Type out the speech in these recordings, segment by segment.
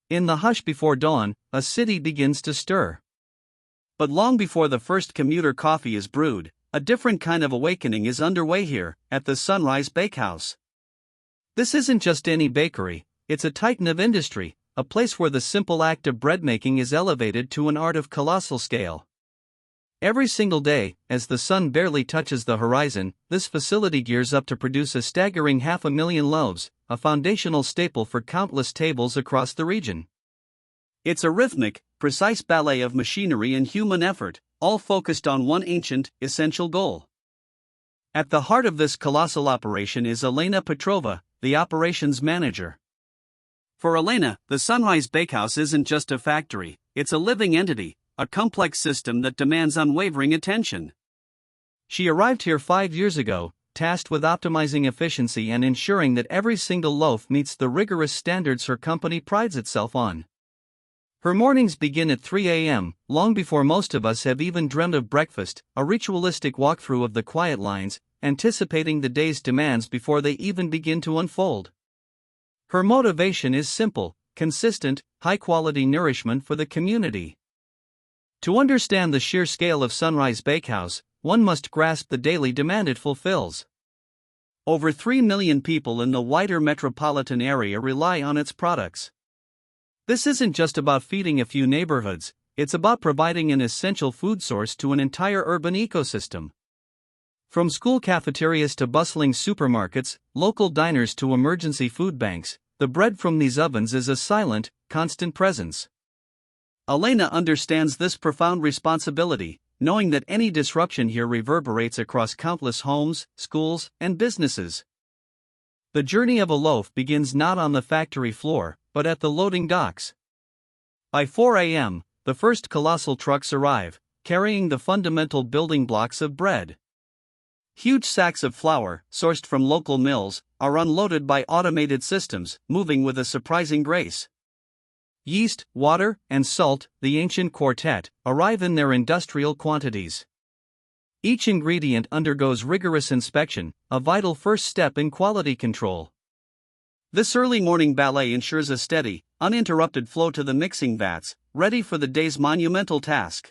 In the hush before dawn, a city begins to stir. But long before the first commuter coffee is brewed, a different kind of awakening is underway here, at the Sunrise Bakehouse. This isn't just any bakery, it's a titan of industry, a place where the simple act of bread making is elevated to an art of colossal scale. Every single day, as the sun barely touches the horizon, this facility gears up to produce a staggering 500,000 loaves, a foundational staple for countless tables across the region. It's a rhythmic, precise ballet of machinery and human effort, all focused on one ancient, essential goal. At the heart of this colossal operation is Elena Petrova, the operations manager. For Elena, the Sunrise Bakehouse isn't just a factory, it's a living entity, a complex system that demands unwavering attention. She arrived here 5 years ago, tasked with optimizing efficiency and ensuring that every single loaf meets the rigorous standards her company prides itself on. Her mornings begin at 3 a.m., long before most of us have even dreamed of breakfast, a ritualistic walkthrough of the quiet lines, anticipating the day's demands before they even begin to unfold. Her motivation is simple: consistent, high-quality nourishment for the community. To understand the sheer scale of Sunrise Bakehouse, one must grasp the daily demand it fulfills. Over 3 million people in the wider metropolitan area rely on its products. This isn't just about feeding a few neighborhoods, it's about providing an essential food source to an entire urban ecosystem. From school cafeterias to bustling supermarkets, local diners to emergency food banks, the bread from these ovens is a silent, constant presence. Elena understands this profound responsibility, knowing that any disruption here reverberates across countless homes, schools, and businesses. The journey of a loaf begins not on the factory floor, but at the loading docks. By 4 a.m., the first colossal trucks arrive, carrying the fundamental building blocks of bread. Huge sacks of flour, sourced from local mills, are unloaded by automated systems, moving with a surprising grace. Yeast, water, and salt, the ancient quartet, arrive in their industrial quantities. Each ingredient undergoes rigorous inspection, a vital first step in quality control. This early morning ballet ensures a steady, uninterrupted flow to the mixing vats, ready for the day's monumental task.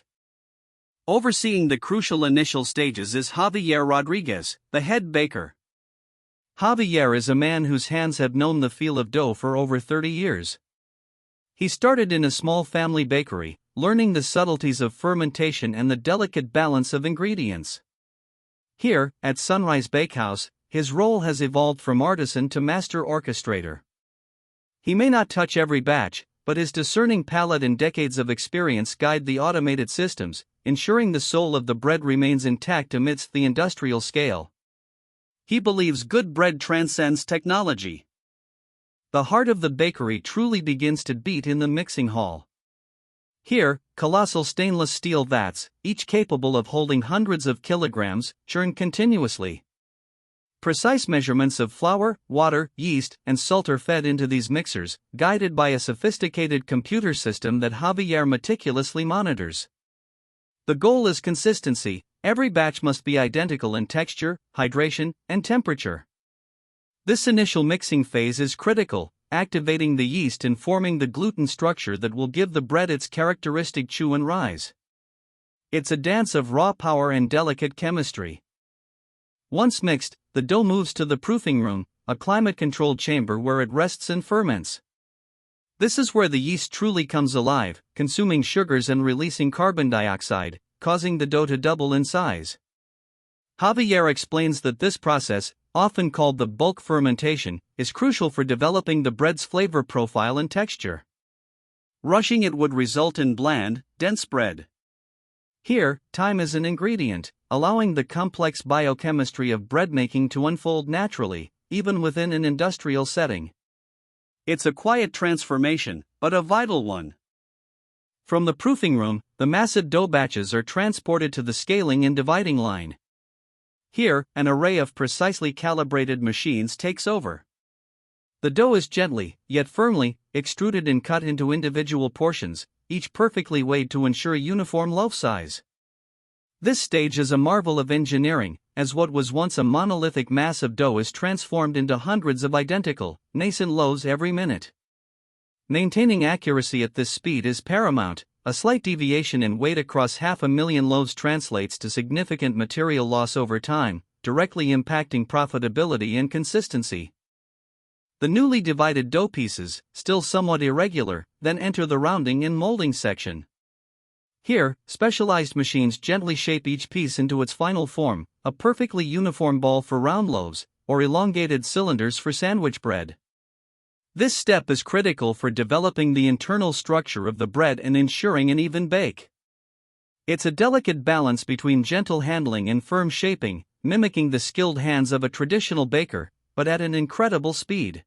Overseeing the crucial initial stages is Javier Rodriguez, the head baker. Javier is a man whose hands have known the feel of dough for over 30 years. He started in a small family bakery, learning the subtleties of fermentation and the delicate balance of ingredients. Here, at Sunrise Bakehouse, his role has evolved from artisan to master orchestrator. He may not touch every batch, but his discerning palate and decades of experience guide the automated systems, ensuring the soul of the bread remains intact amidst the industrial scale. He believes good bread transcends technology. The heart of the bakery truly begins to beat in the mixing hall. Here, colossal stainless steel vats, each capable of holding hundreds of kilograms, churn continuously. Precise measurements of flour, water, yeast, and salt are fed into these mixers, guided by a sophisticated computer system that Javier meticulously monitors. The goal is consistency: every batch must be identical in texture, hydration, and temperature. This initial mixing phase is critical, activating the yeast and forming the gluten structure that will give the bread its characteristic chew and rise. It's a dance of raw power and delicate chemistry. Once mixed, the dough moves to the proofing room, a climate-controlled chamber where it rests and ferments. This is where the yeast truly comes alive, consuming sugars and releasing carbon dioxide, causing the dough to double in size. Javier explains that this process, often called the bulk fermentation, is crucial for developing the bread's flavor profile and texture. Rushing it would result in bland, dense bread. Here, time is an ingredient, allowing the complex biochemistry of bread making to unfold naturally, even within an industrial setting. It's a quiet transformation, but a vital one. From the proofing room, the massive dough batches are transported to the scaling and dividing line. Here, an array of precisely calibrated machines takes over. The dough is gently, yet firmly, extruded and cut into individual portions, each perfectly weighed to ensure uniform loaf size. This stage is a marvel of engineering, as what was once a monolithic mass of dough is transformed into hundreds of identical, nascent loaves every minute. Maintaining accuracy at this speed is paramount. A slight deviation in weight across 500,000 loaves translates to significant material loss over time, directly impacting profitability and consistency. The newly divided dough pieces, still somewhat irregular, then enter the rounding and molding section. Here, specialized machines gently shape each piece into its final form, a perfectly uniform ball for round loaves, or elongated cylinders for sandwich bread. This step is critical for developing the internal structure of the bread and ensuring an even bake. It's a delicate balance between gentle handling and firm shaping, mimicking the skilled hands of a traditional baker, but at an incredible speed.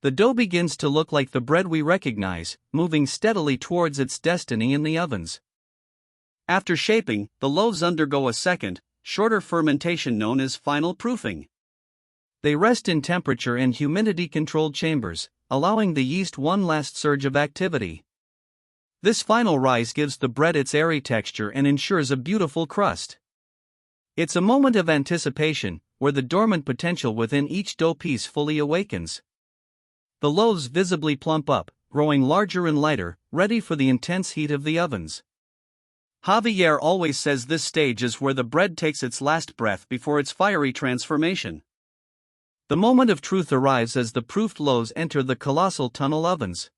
The dough begins to look like the bread we recognize, moving steadily towards its destiny in the ovens. After shaping, the loaves undergo a second, shorter fermentation known as final proofing. They rest in temperature and humidity-controlled chambers, allowing the yeast one last surge of activity. This final rise gives the bread its airy texture and ensures a beautiful crust. It's a moment of anticipation, where the dormant potential within each dough piece fully awakens. The loaves visibly plump up, growing larger and lighter, ready for the intense heat of the ovens. Javier always says this stage is where the bread takes its last breath before its fiery transformation. The moment of truth arrives as the proofed loaves enter the colossal tunnel ovens.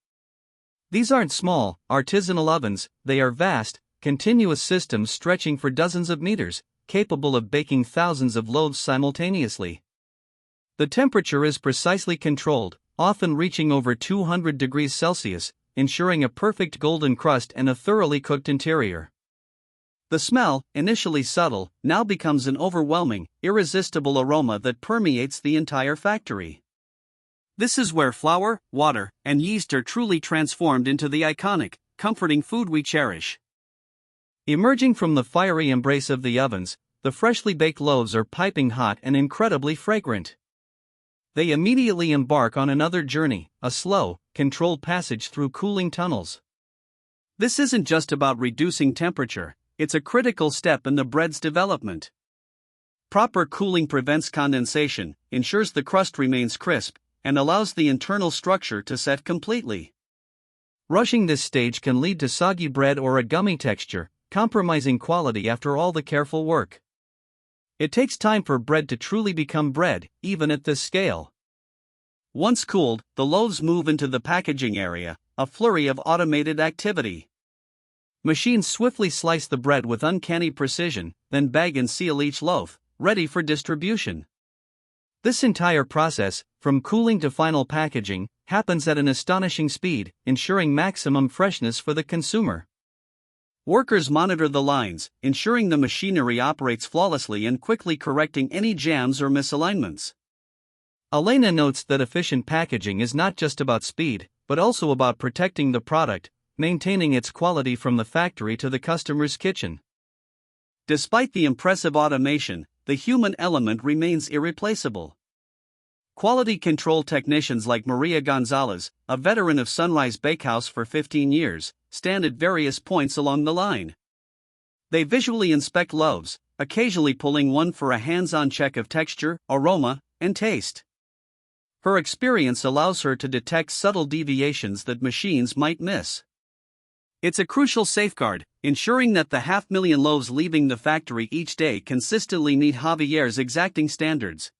These aren't small, artisanal ovens, they are vast, continuous systems stretching for dozens of meters, capable of baking thousands of loaves simultaneously. The temperature is precisely controlled, often reaching over 200 degrees Celsius, ensuring a perfect golden crust and a thoroughly cooked interior. The smell, initially subtle, now becomes an overwhelming, irresistible aroma that permeates the entire factory. This is where flour, water, and yeast are truly transformed into the iconic, comforting food we cherish. Emerging from the fiery embrace of the ovens, the freshly baked loaves are piping hot and incredibly fragrant. They immediately embark on another journey, a slow, controlled passage through cooling tunnels. This isn't just about reducing temperature, it's a critical step in the bread's development. Proper cooling prevents condensation, ensures the crust remains crisp, and allows the internal structure to set completely. Rushing this stage can lead to soggy bread or a gummy texture, compromising quality after all the careful work. It takes time for bread to truly become bread, even at this scale. Once cooled, the loaves move into the packaging area, a flurry of automated activity. Machines swiftly slice the bread with uncanny precision, then bag and seal each loaf, ready for distribution. This entire process, from cooling to final packaging, happens at an astonishing speed, ensuring maximum freshness for the consumer. Workers monitor the lines, ensuring the machinery operates flawlessly and quickly correcting any jams or misalignments. Elena notes that efficient packaging is not just about speed, but also about protecting the product, maintaining its quality from the factory to the customer's kitchen. Despite the impressive automation, the human element remains irreplaceable. Quality control technicians like Maria Gonzalez, a veteran of Sunrise Bakehouse for 15 years, stand at various points along the line. They visually inspect loaves, occasionally pulling one for a hands-on check of texture, aroma, and taste. Her experience allows her to detect subtle deviations that machines might miss. It's a crucial safeguard, ensuring that the 500,000 loaves leaving the factory each day consistently meet Javier's exacting standards.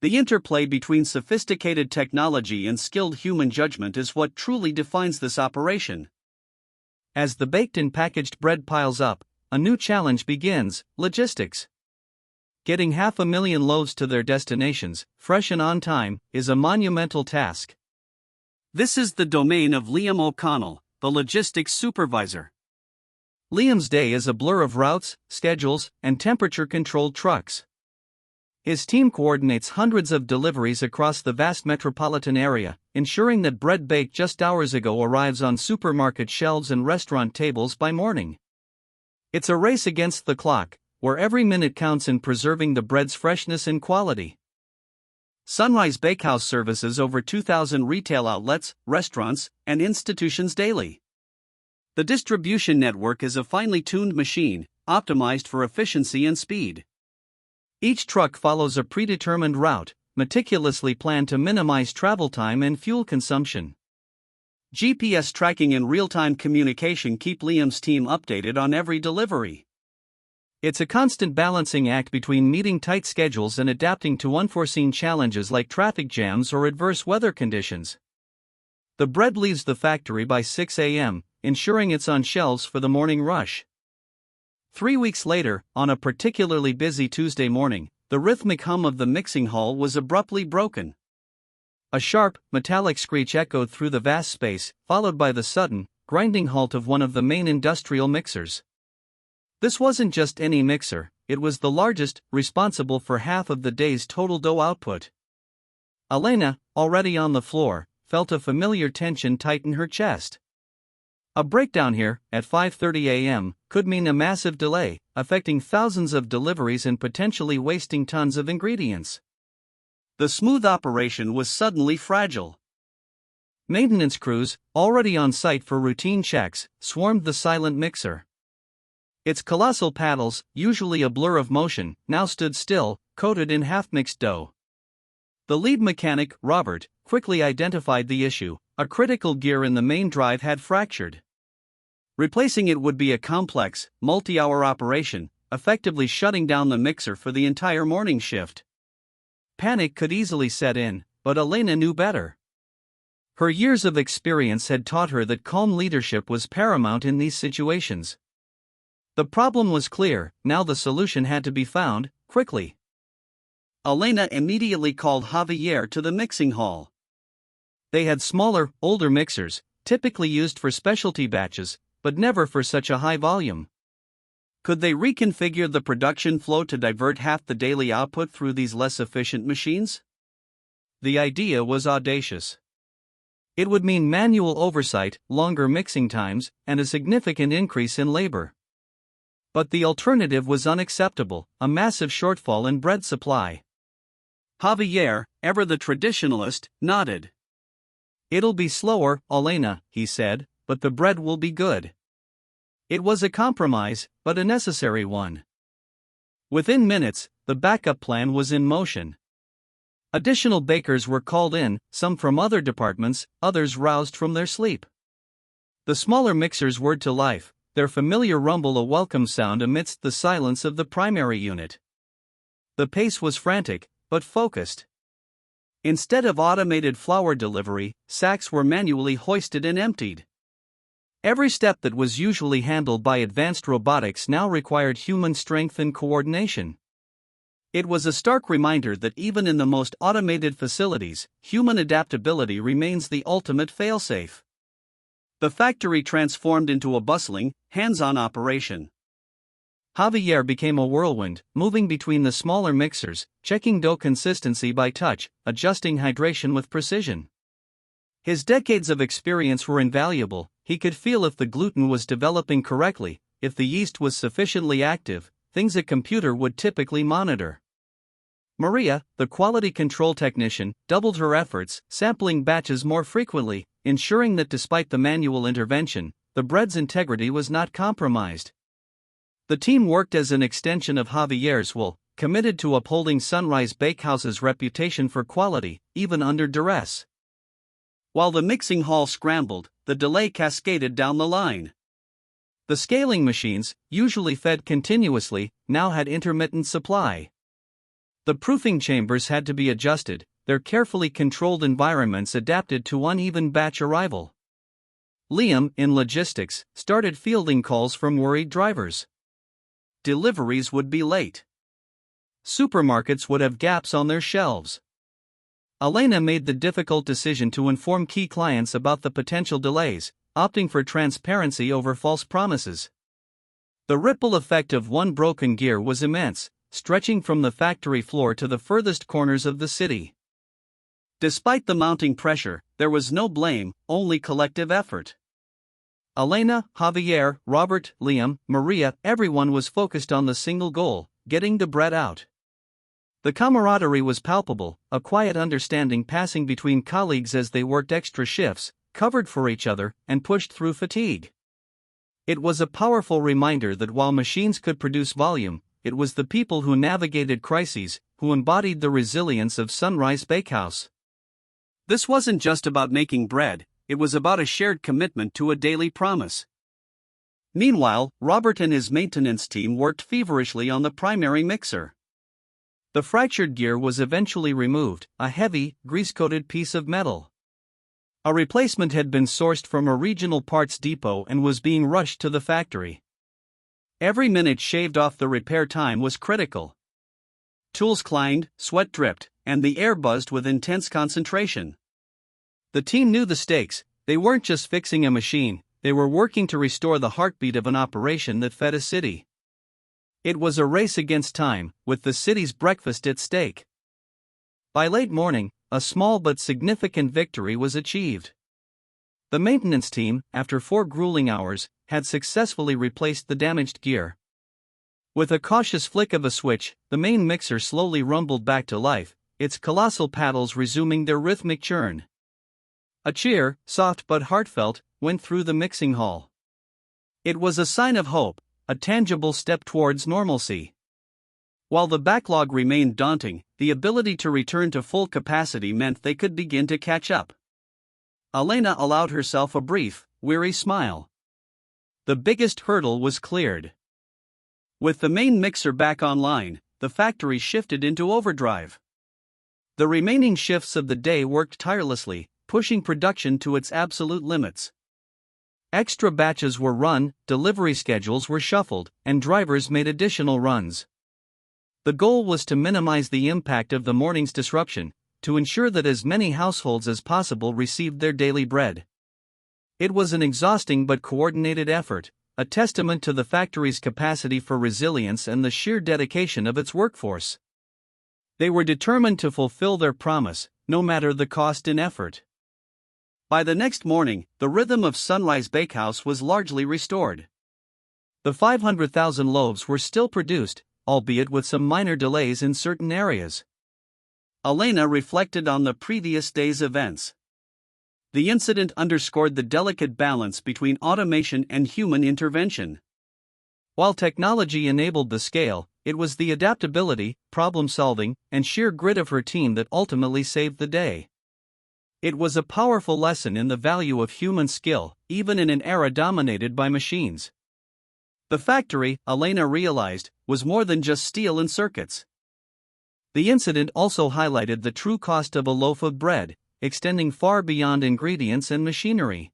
The interplay between sophisticated technology and skilled human judgment is what truly defines this operation. As the baked and packaged bread piles up, a new challenge begins: logistics. Getting 500,000 loaves to their destinations, fresh and on time, is a monumental task. This is the domain of Liam O'Connell, the logistics supervisor. Liam's day is a blur of routes, schedules, and temperature-controlled trucks. His team coordinates hundreds of deliveries across the vast metropolitan area, ensuring that bread baked just hours ago arrives on supermarket shelves and restaurant tables by morning. It's a race against the clock, where every minute counts in preserving the bread's freshness and quality. Sunrise Bakehouse services over 2,000 retail outlets, restaurants, and institutions daily. The distribution network is a finely tuned machine, optimized for efficiency and speed. Each truck follows a predetermined route, meticulously planned to minimize travel time and fuel consumption. GPS tracking and real-time communication keep Liam's team updated on every delivery. It's a constant balancing act between meeting tight schedules and adapting to unforeseen challenges like traffic jams or adverse weather conditions. The bread leaves the factory by 6 a.m., ensuring it's on shelves for the morning rush. 3 weeks later, on a particularly busy Tuesday morning, the rhythmic hum of the mixing hall was abruptly broken. A sharp, metallic screech echoed through the vast space, followed by the sudden, grinding halt of one of the main industrial mixers. This wasn't just any mixer, it was the largest, responsible for half of the day's total dough output. Elena, already on the floor, felt a familiar tension tighten her chest. A breakdown here, at 5:30 a.m., could mean a massive delay, affecting thousands of deliveries and potentially wasting tons of ingredients. The smooth operation was suddenly fragile. Maintenance crews, already on site for routine checks, swarmed the silent mixer. Its colossal paddles, usually a blur of motion, now stood still, coated in half-mixed dough. The lead mechanic, Robert, quickly identified the issue. A critical gear in the main drive had fractured. Replacing it would be a complex, multi-hour operation, effectively shutting down the mixer for the entire morning shift. Panic could easily set in, but Elena knew better. Her years of experience had taught her that calm leadership was paramount in these situations. The problem was clear, now the solution had to be found, quickly. Elena immediately called Javier to the mixing hall. They had smaller, older mixers, typically used for specialty batches, but never for such a high volume. Could they reconfigure the production flow to divert half the daily output through these less efficient machines? The idea was audacious. It would mean manual oversight, longer mixing times, and a significant increase in labor. But the alternative was unacceptable, a massive shortfall in bread supply. Javier, ever the traditionalist, nodded. "It'll be slower, Elena," he said, "but the bread will be good." It was a compromise, but a necessary one. Within minutes, the backup plan was in motion. Additional bakers were called in, some from other departments, others roused from their sleep. The smaller mixers whirred to life, their familiar rumble a welcome sound amidst the silence of the primary unit. The pace was frantic, but focused. Instead of automated flour delivery, sacks were manually hoisted and emptied. Every step that was usually handled by advanced robotics now required human strength and coordination. It was a stark reminder that even in the most automated facilities, human adaptability remains the ultimate failsafe. The factory transformed into a bustling, hands-on operation. Javier became a whirlwind, moving between the smaller mixers, checking dough consistency by touch, adjusting hydration with precision. His decades of experience were invaluable. He could feel if the gluten was developing correctly, if the yeast was sufficiently active, things a computer would typically monitor. Maria, the quality control technician, doubled her efforts, sampling batches more frequently, ensuring that despite the manual intervention, the bread's integrity was not compromised. The team worked as an extension of Javier's will, committed to upholding Sunrise Bakehouse's reputation for quality, even under duress. While the mixing hall scrambled, the delay cascaded down the line. The scaling machines, usually fed continuously, now had intermittent supply. The proofing chambers had to be adjusted, their carefully controlled environments adapted to uneven batch arrival. Liam, in logistics, started fielding calls from worried drivers. Deliveries would be late. Supermarkets would have gaps on their shelves. Elena made the difficult decision to inform key clients about the potential delays, opting for transparency over false promises. The ripple effect of one broken gear was immense, stretching from the factory floor to the furthest corners of the city. Despite the mounting pressure, there was no blame, only collective effort. Elena, Javier, Robert, Liam, Maria, everyone was focused on the single goal, getting the bread out. The camaraderie was palpable, a quiet understanding passing between colleagues as they worked extra shifts, covered for each other, and pushed through fatigue. It was a powerful reminder that while machines could produce volume, it was the people who navigated crises, who embodied the resilience of Sunrise Bakehouse. This wasn't just about making bread, it was about a shared commitment to a daily promise. Meanwhile, Robert and his maintenance team worked feverishly on the primary mixer. The fractured gear was eventually removed, a heavy, grease-coated piece of metal. A replacement had been sourced from a regional parts depot and was being rushed to the factory. Every minute shaved off the repair time was critical. Tools clanged, sweat dripped, and the air buzzed with intense concentration. The team knew the stakes. They weren't just fixing a machine, they were working to restore the heartbeat of an operation that fed a city. It was a race against time, with the city's breakfast at stake. By late morning, a small but significant victory was achieved. The maintenance team, after 4 grueling hours, had successfully replaced the damaged gear. With a cautious flick of a switch, the main mixer slowly rumbled back to life, its colossal paddles resuming their rhythmic churn. A cheer, soft but heartfelt, went through the mixing hall. It was a sign of hope, a tangible step towards normalcy. While the backlog remained daunting, the ability to return to full capacity meant they could begin to catch up. Elena allowed herself a brief, weary smile. The biggest hurdle was cleared. With the main mixer back online, the factory shifted into overdrive. The remaining shifts of the day worked tirelessly, pushing production to its absolute limits. Extra batches were run, delivery schedules were shuffled, and drivers made additional runs. The goal was to minimize the impact of the morning's disruption, to ensure that as many households as possible received their daily bread. It was an exhausting but coordinated effort, a testament to the factory's capacity for resilience and the sheer dedication of its workforce. They were determined to fulfill their promise, no matter the cost in effort. By the next morning, the rhythm of Sunrise Bakehouse was largely restored. The 500,000 loaves were still produced, albeit with some minor delays in certain areas. Elena reflected on the previous day's events. The incident underscored the delicate balance between automation and human intervention. While technology enabled the scale, it was the adaptability, problem-solving, and sheer grit of her team that ultimately saved the day. It was a powerful lesson in the value of human skill, even in an era dominated by machines. The factory, Elena realized, was more than just steel and circuits. The incident also highlighted the true cost of a loaf of bread, extending far beyond ingredients and machinery.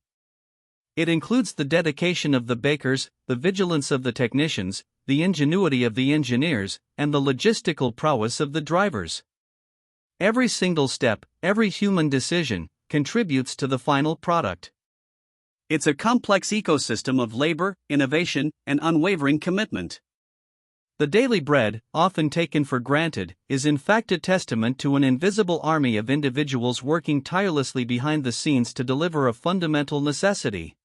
It includes the dedication of the bakers, the vigilance of the technicians, the ingenuity of the engineers, and the logistical prowess of the drivers. Every single step, every human decision, contributes to the final product. It's a complex ecosystem of labor, innovation, and unwavering commitment. The daily bread, often taken for granted, is in fact a testament to an invisible army of individuals working tirelessly behind the scenes to deliver a fundamental necessity.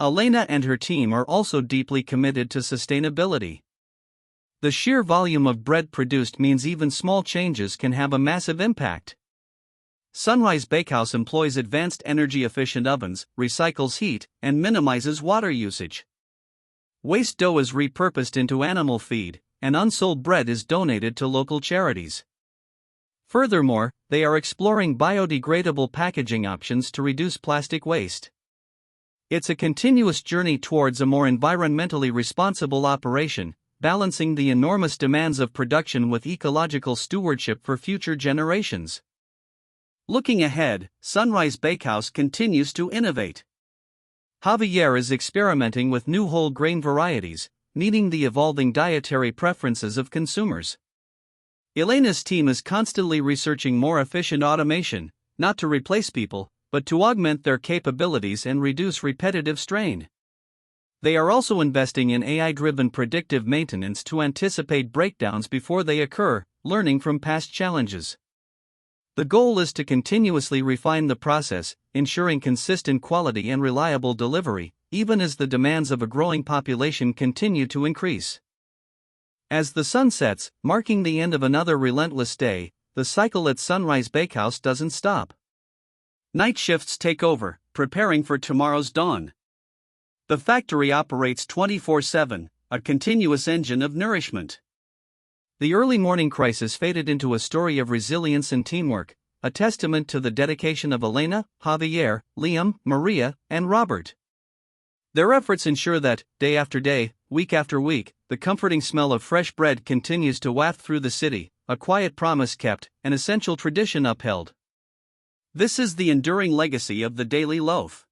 Elena and her team are also deeply committed to sustainability. The sheer volume of bread produced means even small changes can have a massive impact. Sunrise Bakehouse employs advanced energy-efficient ovens, recycles heat, and minimizes water usage. Waste dough is repurposed into animal feed, and unsold bread is donated to local charities. Furthermore, they are exploring biodegradable packaging options to reduce plastic waste. It's a continuous journey towards a more environmentally responsible operation, balancing the enormous demands of production with ecological stewardship for future generations. Looking ahead, Sunrise Bakehouse continues to innovate. Javier is experimenting with new whole grain varieties, meeting the evolving dietary preferences of consumers. Elena's team is constantly researching more efficient automation, not to replace people, but to augment their capabilities and reduce repetitive strain. They are also investing in AI-driven predictive maintenance to anticipate breakdowns before they occur, learning from past challenges. The goal is to continuously refine the process, ensuring consistent quality and reliable delivery, even as the demands of a growing population continue to increase. As the sun sets, marking the end of another relentless day, the cycle at Sunrise Bakehouse doesn't stop. Night shifts take over, preparing for tomorrow's dawn. The factory operates 24/7, a continuous engine of nourishment. The early morning crisis faded into a story of resilience and teamwork, a testament to the dedication of Elena, Javier, Liam, Maria, and Robert. Their efforts ensure that, day after day, week after week, the comforting smell of fresh bread continues to waft through the city, a quiet promise kept, an essential tradition upheld. This is the enduring legacy of the daily loaf.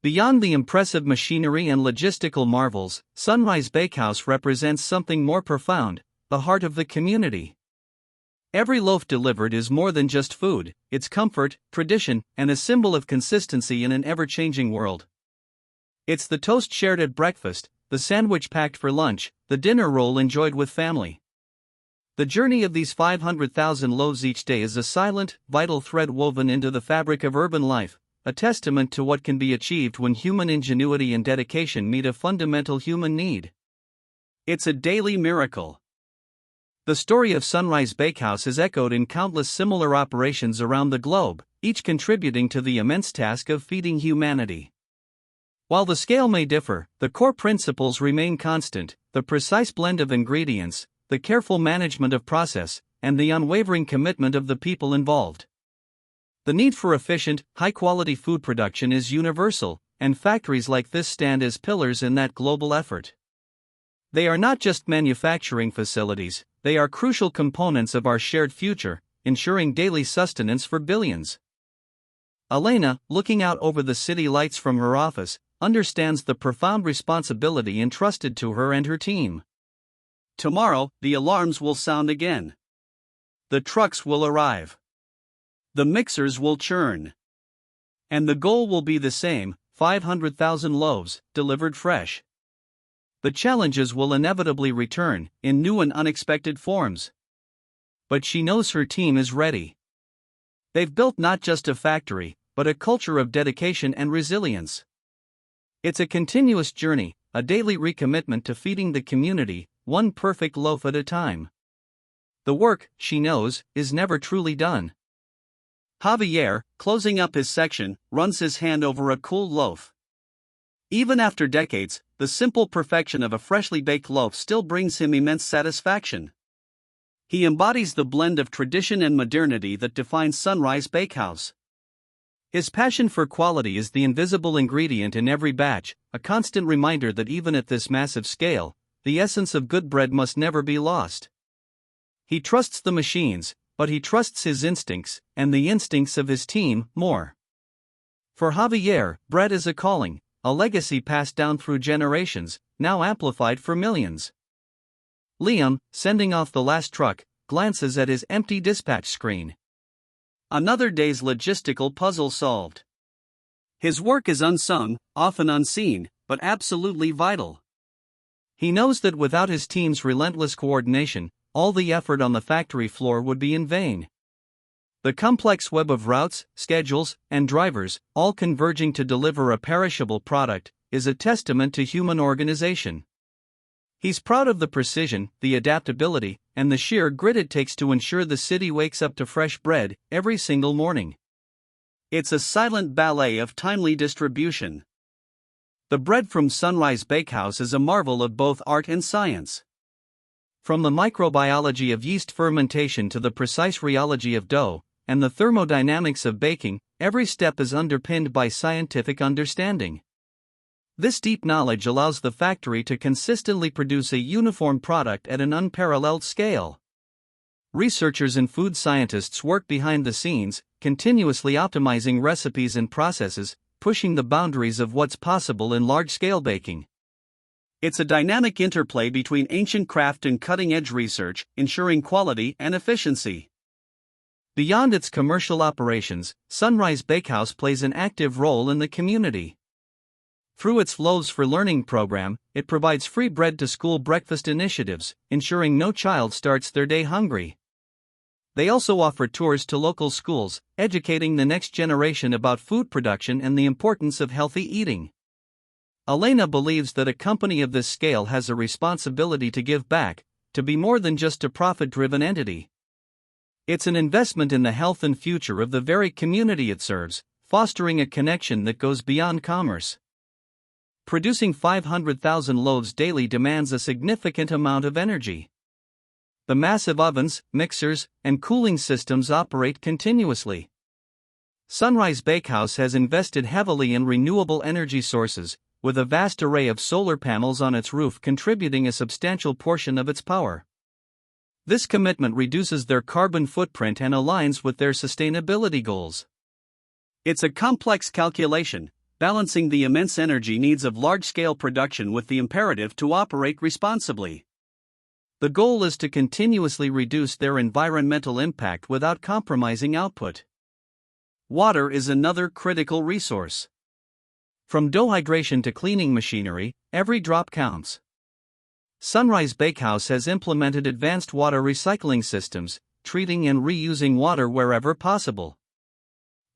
Beyond the impressive machinery and logistical marvels, Sunrise Bakehouse represents something more profound, the heart of the community. Every loaf delivered is more than just food, it's comfort, tradition, and a symbol of consistency in an ever-changing world. It's the toast shared at breakfast, the sandwich packed for lunch, the dinner roll enjoyed with family. The journey of these 500,000 loaves each day is a silent, vital thread woven into the fabric of urban life, a testament to what can be achieved when human ingenuity and dedication meet a fundamental human need. It's a daily miracle. The story of Sunrise Bakehouse is echoed in countless similar operations around the globe, each contributing to the immense task of feeding humanity. While the scale may differ, the core principles remain constant: the precise blend of ingredients, the careful management of process, and the unwavering commitment of the people involved. The need for efficient, high-quality food production is universal, and factories like this stand as pillars in that global effort. They are not just manufacturing facilities, they are crucial components of our shared future, ensuring daily sustenance for billions. Elena, looking out over the city lights from her office, understands the profound responsibility entrusted to her and her team. Tomorrow, the alarms will sound again. The trucks will arrive. The mixers will churn. And the goal will be the same: 500,000 loaves, delivered fresh. The challenges will inevitably return, in new and unexpected forms. But she knows her team is ready. They've built not just a factory, but a culture of dedication and resilience. It's a continuous journey, a daily recommitment to feeding the community, one perfect loaf at a time. The work, she knows, is never truly done. Javier, closing up his section, runs his hand over a cool loaf. Even after decades, the simple perfection of a freshly baked loaf still brings him immense satisfaction. He embodies the blend of tradition and modernity that defines Sunrise Bakehouse. His passion for quality is the invisible ingredient in every batch, a constant reminder that even at this massive scale, the essence of good bread must never be lost. He trusts the machines, but he trusts his instincts, and the instincts of his team, more. For Javier, bread is a calling, a legacy passed down through generations, now amplified for millions. Liam, sending off the last truck, glances at his empty dispatch screen. Another day's logistical puzzle solved. His work is unsung, often unseen, but absolutely vital. He knows that without his team's relentless coordination, all the effort on the factory floor would be in vain. The complex web of routes, schedules, and drivers, all converging to deliver a perishable product, is a testament to human organization. He's proud of the precision, the adaptability, and the sheer grit it takes to ensure the city wakes up to fresh bread every single morning. It's a silent ballet of timely distribution. The bread from Sunrise Bakehouse is a marvel of both art and science. From the microbiology of yeast fermentation to the precise rheology of dough, and the thermodynamics of baking, every step is underpinned by scientific understanding. This deep knowledge allows the factory to consistently produce a uniform product at an unparalleled scale. Researchers and food scientists work behind the scenes, continuously optimizing recipes and processes, pushing the boundaries of what's possible in large-scale baking. It's a dynamic interplay between ancient craft and cutting-edge research, ensuring quality and efficiency. Beyond its commercial operations, Sunrise Bakehouse plays an active role in the community. Through its Loaves for Learning program, it provides free bread-to-school breakfast initiatives, ensuring no child starts their day hungry. They also offer tours to local schools, educating the next generation about food production and the importance of healthy eating. Elena believes that a company of this scale has a responsibility to give back, to be more than just a profit-driven entity. It's an investment in the health and future of the very community it serves, fostering a connection that goes beyond commerce. Producing 500,000 loaves daily demands a significant amount of energy. The massive ovens, mixers, and cooling systems operate continuously. Sunrise Bakehouse has invested heavily in renewable energy sources, with a vast array of solar panels on its roof contributing a substantial portion of its power. This commitment reduces their carbon footprint and aligns with their sustainability goals. It's a complex calculation, balancing the immense energy needs of large-scale production with the imperative to operate responsibly. The goal is to continuously reduce their environmental impact without compromising output. Water is another critical resource. From dough hydration to cleaning machinery, every drop counts. Sunrise Bakehouse has implemented advanced water recycling systems, treating and reusing water wherever possible.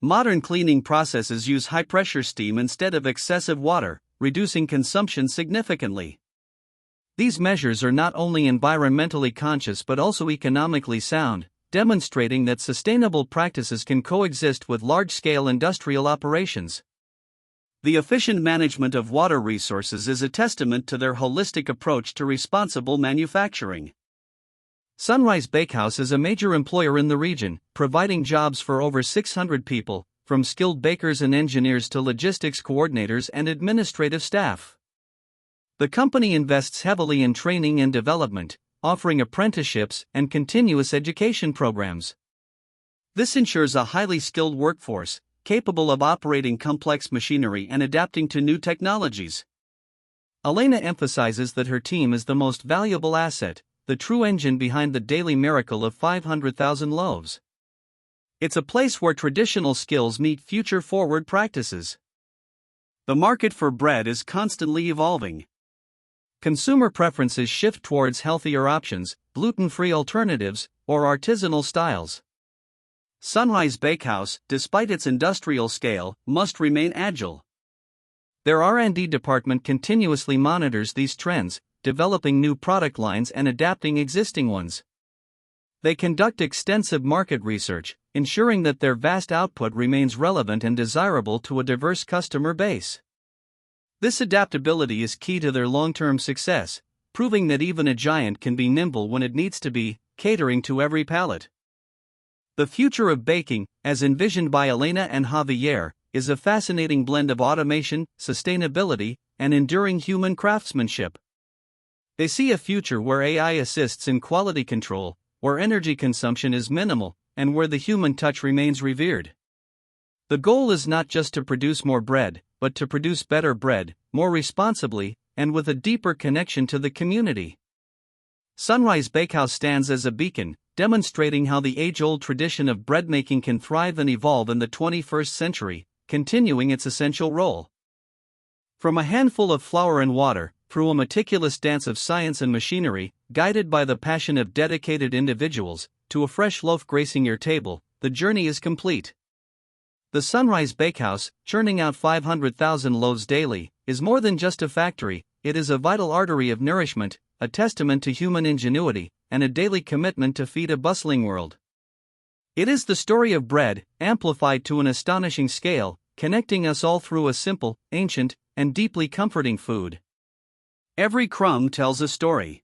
Modern cleaning processes use high-pressure steam instead of excessive water, reducing consumption significantly. These measures are not only environmentally conscious but also economically sound, demonstrating that sustainable practices can coexist with large-scale industrial operations. The efficient management of water resources is a testament to their holistic approach to responsible manufacturing. Sunrise Bakehouse is a major employer in the region, providing jobs for over 600 people, from skilled bakers and engineers to logistics coordinators and administrative staff. The company invests heavily in training and development, offering apprenticeships and continuous education programs. This ensures a highly skilled workforce, capable of operating complex machinery and adapting to new technologies. Elena emphasizes that her team is the most valuable asset, the true engine behind the daily miracle of 500,000 loaves. It's a place where traditional skills meet future-forward practices. The market for bread is constantly evolving. Consumer preferences shift towards healthier options, gluten-free alternatives, or artisanal styles. Sunrise Bakehouse, despite its industrial scale, must remain agile. Their R&D department continuously monitors these trends, developing new product lines and adapting existing ones. They conduct extensive market research, ensuring that their vast output remains relevant and desirable to a diverse customer base. This adaptability is key to their long-term success, proving that even a giant can be nimble when it needs to be, catering to every palate. The future of baking, as envisioned by Elena and Javier, is a fascinating blend of automation, sustainability, and enduring human craftsmanship. They see a future where AI assists in quality control, where energy consumption is minimal, and where the human touch remains revered. The goal is not just to produce more bread, but to produce better bread, more responsibly, and with a deeper connection to the community. Sunrise Bakehouse stands as a beacon, demonstrating how the age-old tradition of bread-making can thrive and evolve in the 21st century, continuing its essential role. From a handful of flour and water, through a meticulous dance of science and machinery, guided by the passion of dedicated individuals, to a fresh loaf gracing your table, the journey is complete. The Sunrise Bakehouse, churning out 500,000 loaves daily, is more than just a factory, it is a vital artery of nourishment, a testament to human ingenuity, and a daily commitment to feed a bustling world. It is the story of bread, amplified to an astonishing scale, connecting us all through a simple, ancient, and deeply comforting food. Every crumb tells a story.